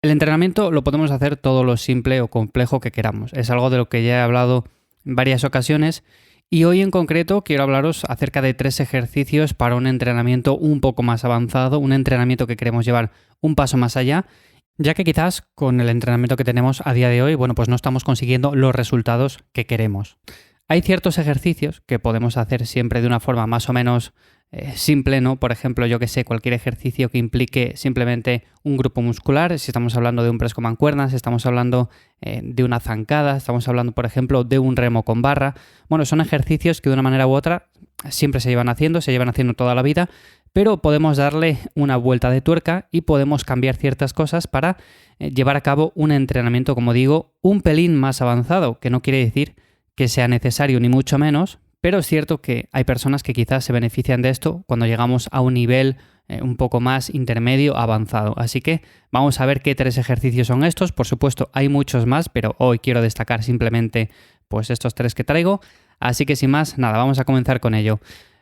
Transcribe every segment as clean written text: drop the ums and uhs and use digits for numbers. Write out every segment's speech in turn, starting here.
El entrenamiento lo podemos hacer todo lo simple o complejo que queramos. Es algo de lo que ya he hablado en varias ocasiones y hoy en concreto quiero hablaros acerca de 3 ejercicios para un entrenamiento un poco más avanzado, un entrenamiento que queremos llevar un paso más allá, ya que quizás con el entrenamiento que tenemos a día de hoy, no estamos consiguiendo los resultados que queremos. Hay ciertos ejercicios que podemos hacer siempre de una forma más o menos simple, ¿no? Por ejemplo, cualquier ejercicio que implique simplemente un grupo muscular, si estamos hablando de un press con mancuernas, estamos hablando de una zancada, estamos hablando, por ejemplo, de un remo con barra. Son ejercicios que de una manera u otra siempre se llevan haciendo toda la vida, pero podemos darle una vuelta de tuerca y podemos cambiar ciertas cosas para llevar a cabo un entrenamiento, como digo, un pelín más avanzado, que no quiere decir que sea necesario ni mucho menos, pero es cierto que hay personas que quizás se benefician de esto cuando llegamos a un nivel un poco más intermedio avanzado. Así que vamos a ver qué 3 ejercicios son estos. Por supuesto, hay muchos más, pero hoy quiero destacar simplemente estos 3 que traigo. Así que sin más, nada, vamos a comenzar con ello.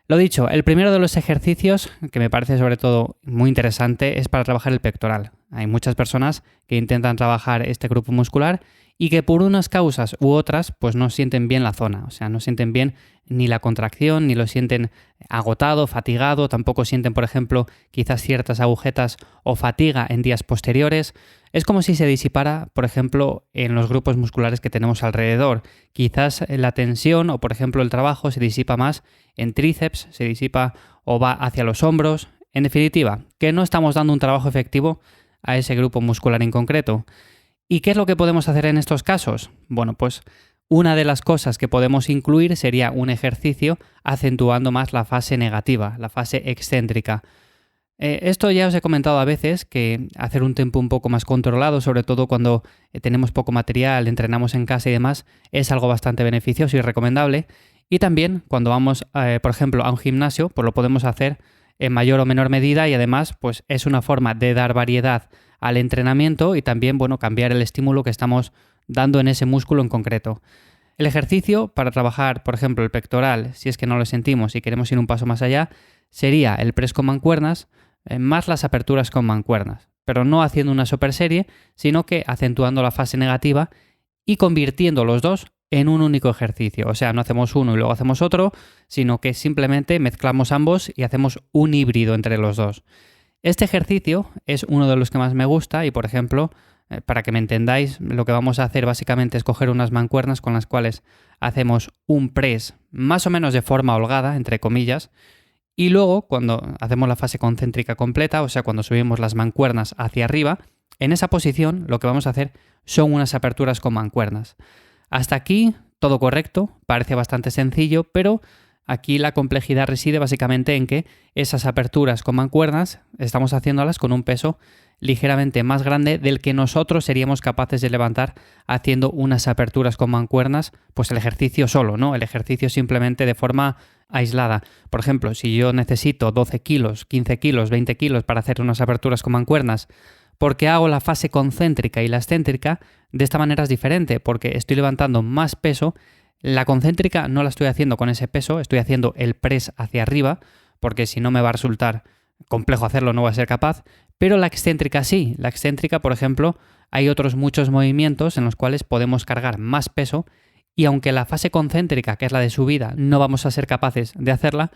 Lo dicho, el primero de los ejercicios, que me parece sobre todo muy interesante, es para trabajar el pectoral. Hay muchas personas que intentan trabajar este grupo muscular y que por unas causas u otras no sienten bien la zona, o sea, no sienten bien ni la contracción, ni lo sienten agotado, fatigado, tampoco sienten, por ejemplo, quizás ciertas agujetas o fatiga en días posteriores. Es como si se disipara, por ejemplo, en los grupos musculares que tenemos alrededor. Quizás la tensión o, por ejemplo, el trabajo se disipa más en tríceps, se disipa o va hacia los hombros. En definitiva, que no estamos dando un trabajo efectivo a ese grupo muscular en concreto. ¿Y qué es lo que podemos hacer en estos casos? Una de las cosas que podemos incluir sería un ejercicio acentuando más la fase negativa, la fase excéntrica. Esto ya os he comentado a veces, que hacer un tempo un poco más controlado, sobre todo cuando tenemos poco material, entrenamos en casa y demás, es algo bastante beneficioso y recomendable. Y también cuando vamos, por ejemplo, a un gimnasio, lo podemos hacer en mayor o menor medida y además es una forma de dar variedad al entrenamiento y también cambiar el estímulo que estamos dando en ese músculo en concreto. El ejercicio para trabajar, por ejemplo, el pectoral, si es que no lo sentimos y queremos ir un paso más allá, sería el press con mancuernas más las aperturas con mancuernas, pero no haciendo una super serie, sino que acentuando la fase negativa y convirtiendo los dos en un único ejercicio. O sea, no hacemos uno y luego hacemos otro, sino que simplemente mezclamos ambos y hacemos un híbrido entre los dos. Este ejercicio es uno de los que más me gusta y, por ejemplo, para que me entendáis, lo que vamos a hacer básicamente es coger unas mancuernas con las cuales hacemos un press más o menos de forma holgada, entre comillas, y luego cuando hacemos la fase concéntrica completa, o sea, cuando subimos las mancuernas hacia arriba, en esa posición lo que vamos a hacer son unas aperturas con mancuernas. Hasta aquí todo correcto, parece bastante sencillo, pero aquí la complejidad reside básicamente en que esas aperturas con mancuernas estamos haciéndolas con un peso ligeramente más grande del que nosotros seríamos capaces de levantar haciendo unas aperturas con mancuernas, el ejercicio solo, ¿no? El ejercicio simplemente de forma aislada. Por ejemplo, si yo necesito 12 kilos, 15 kilos, 20 kilos para hacer unas aperturas con mancuernas, porque hago la fase concéntrica y la excéntrica, de esta manera es diferente, porque estoy levantando más peso. La concéntrica no la estoy haciendo con ese peso, estoy haciendo el press hacia arriba, porque si no me va a resultar complejo hacerlo, no voy a ser capaz, pero la excéntrica sí. La excéntrica, por ejemplo, hay otros muchos movimientos en los cuales podemos cargar más peso y aunque la fase concéntrica, que es la de subida, no vamos a ser capaces de hacerla,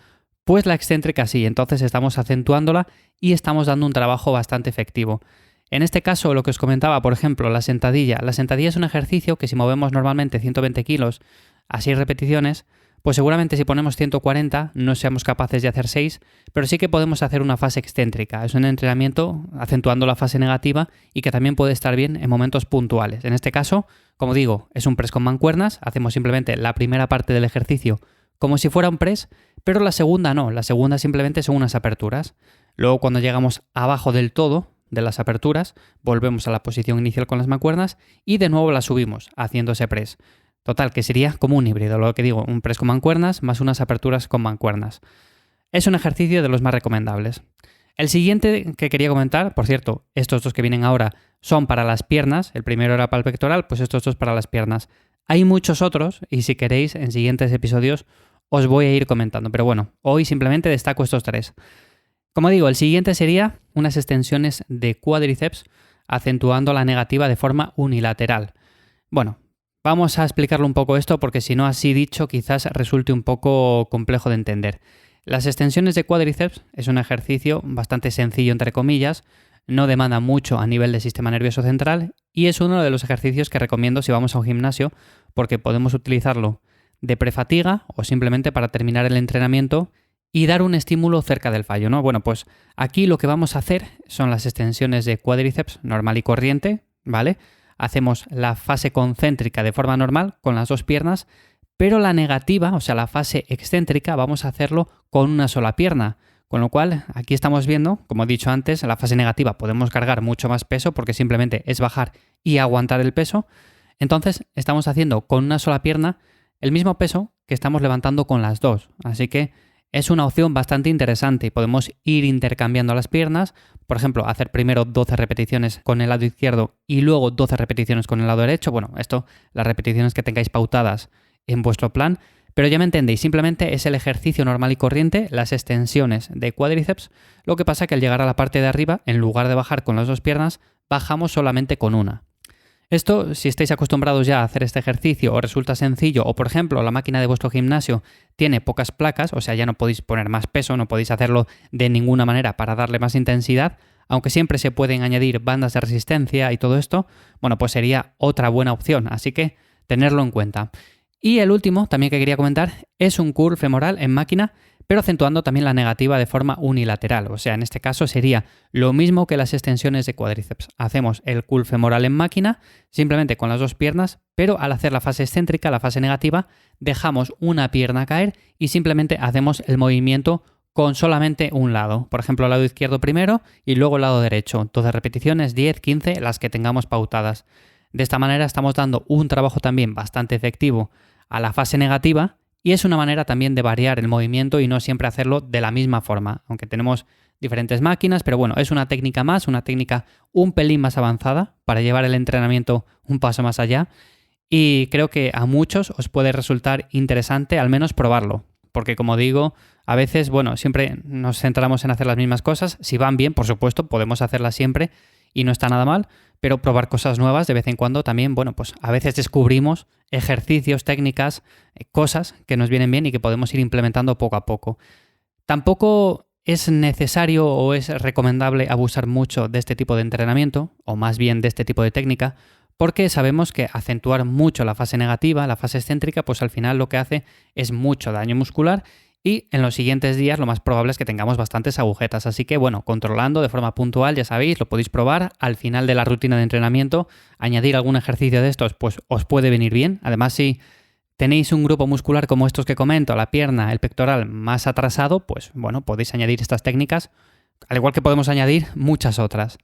la excéntrica sí, entonces estamos acentuándola y estamos dando un trabajo bastante efectivo. En este caso, lo que os comentaba, por ejemplo, la sentadilla. La sentadilla es un ejercicio que si movemos normalmente 120 kilos a 6 repeticiones, seguramente si ponemos 140 no seamos capaces de hacer 6, pero sí que podemos hacer una fase excéntrica. Es un entrenamiento acentuando la fase negativa y que también puede estar bien en momentos puntuales. En este caso, como digo, es un press con mancuernas, hacemos simplemente la primera parte del ejercicio como si fuera un press, pero la segunda no, la segunda simplemente son unas aperturas. Luego cuando llegamos abajo del todo de las aperturas, volvemos a la posición inicial con las mancuernas y de nuevo las subimos haciendo ese press. Total, que sería como un híbrido, lo que digo, un press con mancuernas más unas aperturas con mancuernas. Es un ejercicio de los más recomendables. El siguiente que quería comentar, por cierto, estos dos que vienen ahora son para las piernas, el primero era para el pectoral, estos dos para las piernas. Hay muchos otros y si queréis en siguientes episodios os voy a ir comentando, pero bueno, hoy simplemente destaco estos 3. Como digo, el siguiente sería unas extensiones de cuádriceps acentuando la negativa de forma unilateral. Bueno, vamos a explicarlo un poco esto porque si no así dicho quizás resulte un poco complejo de entender. Las extensiones de cuádriceps es un ejercicio bastante sencillo entre comillas, no demanda mucho a nivel del sistema nervioso central y es uno de los ejercicios que recomiendo si vamos a un gimnasio porque podemos utilizarlo de prefatiga o simplemente para terminar el entrenamiento y dar un estímulo cerca del fallo, ¿no? Bueno, pues aquí lo que vamos a hacer son las extensiones de cuádriceps normal y corriente, ¿vale? Hacemos la fase concéntrica de forma normal con las dos piernas, pero la negativa, o sea, la fase excéntrica, vamos a hacerlo con una sola pierna. Con lo cual, aquí estamos viendo, como he dicho antes, en la fase negativa podemos cargar mucho más peso porque simplemente es bajar y aguantar el peso. Entonces, estamos haciendo con una sola pierna el mismo peso que estamos levantando con las dos. Así que es una opción bastante interesante y podemos ir intercambiando las piernas. Por ejemplo, hacer primero 12 repeticiones con el lado izquierdo y luego 12 repeticiones con el lado derecho. Bueno, esto, las repeticiones que tengáis pautadas en vuestro plan. Pero ya me entendéis, simplemente es el ejercicio normal y corriente, las extensiones de cuádriceps. Lo que pasa es que al llegar a la parte de arriba, en lugar de bajar con las dos piernas, bajamos solamente con una. Esto, si estáis acostumbrados ya a hacer este ejercicio o resulta sencillo, o por ejemplo la máquina de vuestro gimnasio tiene pocas placas, o sea ya no podéis poner más peso, no podéis hacerlo de ninguna manera para darle más intensidad, aunque siempre se pueden añadir bandas de resistencia y todo esto, bueno, pues sería otra buena opción, así que tenerlo en cuenta. Y el último, también que quería comentar, es un curl femoral en máquina, pero acentuando también la negativa de forma unilateral. O sea, en este caso sería lo mismo que las extensiones de cuádriceps. Hacemos el curl femoral en máquina, simplemente con las dos piernas, pero al hacer la fase excéntrica, la fase negativa, dejamos una pierna caer y simplemente hacemos el movimiento con solamente un lado. Por ejemplo, el lado izquierdo primero y luego el lado derecho. 12 repeticiones, 10, 15, las que tengamos pautadas. De esta manera estamos dando un trabajo también bastante efectivo a la fase negativa y es una manera también de variar el movimiento y no siempre hacerlo de la misma forma, aunque tenemos diferentes máquinas, pero bueno, es una técnica más, una técnica un pelín más avanzada para llevar el entrenamiento un paso más allá y creo que a muchos os puede resultar interesante al menos probarlo, porque como digo, a veces, bueno, siempre nos centramos en hacer las mismas cosas, si van bien, por supuesto, podemos hacerlas siempre y no está nada mal, pero probar cosas nuevas de vez en cuando también, bueno, pues a veces descubrimos ejercicios, técnicas, cosas que nos vienen bien y que podemos ir implementando poco a poco. Tampoco es necesario o es recomendable abusar mucho de este tipo de entrenamiento, o más bien de este tipo de técnica, porque sabemos que acentuar mucho la fase negativa, la fase excéntrica, pues al final lo que hace es mucho daño muscular y en los siguientes días lo más probable es que tengamos bastantes agujetas. Así que bueno, controlando de forma puntual, ya sabéis, lo podéis probar. Al final de la rutina de entrenamiento, añadir algún ejercicio de estos, pues os puede venir bien. Además, si tenéis un grupo muscular como estos que comento, la pierna, el pectoral más atrasado, pues bueno, podéis añadir estas técnicas, al igual que podemos añadir muchas otras.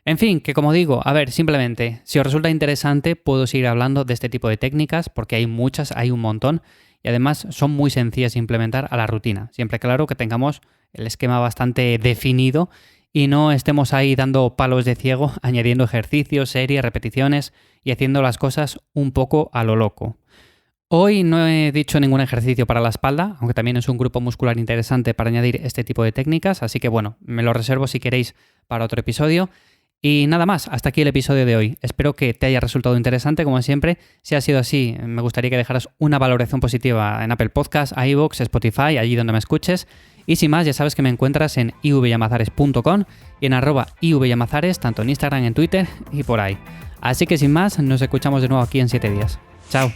En fin, que como digo, a ver, simplemente, si os resulta interesante, puedo seguir hablando de este tipo de técnicas, porque hay muchas, hay un montón, y además son muy sencillas de implementar a la rutina. Siempre claro que tengamos el esquema bastante definido y no estemos ahí dando palos de ciego, añadiendo ejercicios, series, repeticiones y haciendo las cosas un poco a lo loco. Hoy no he dicho ningún ejercicio para la espalda, aunque también es un grupo muscular interesante para añadir este tipo de técnicas, así que bueno, me lo reservo si queréis para otro episodio. Y nada más, hasta aquí el episodio de hoy. Espero que te haya resultado interesante, como siempre. Si ha sido así, me gustaría que dejaras una valoración positiva en Apple Podcasts, iVoox, Spotify, allí donde me escuches. Y sin más, ya sabes que me encuentras en ivyamazares.com y en @ivyamazares, tanto en Instagram, en Twitter y por ahí. Así que sin más, nos escuchamos de nuevo aquí en 7 días. Chao.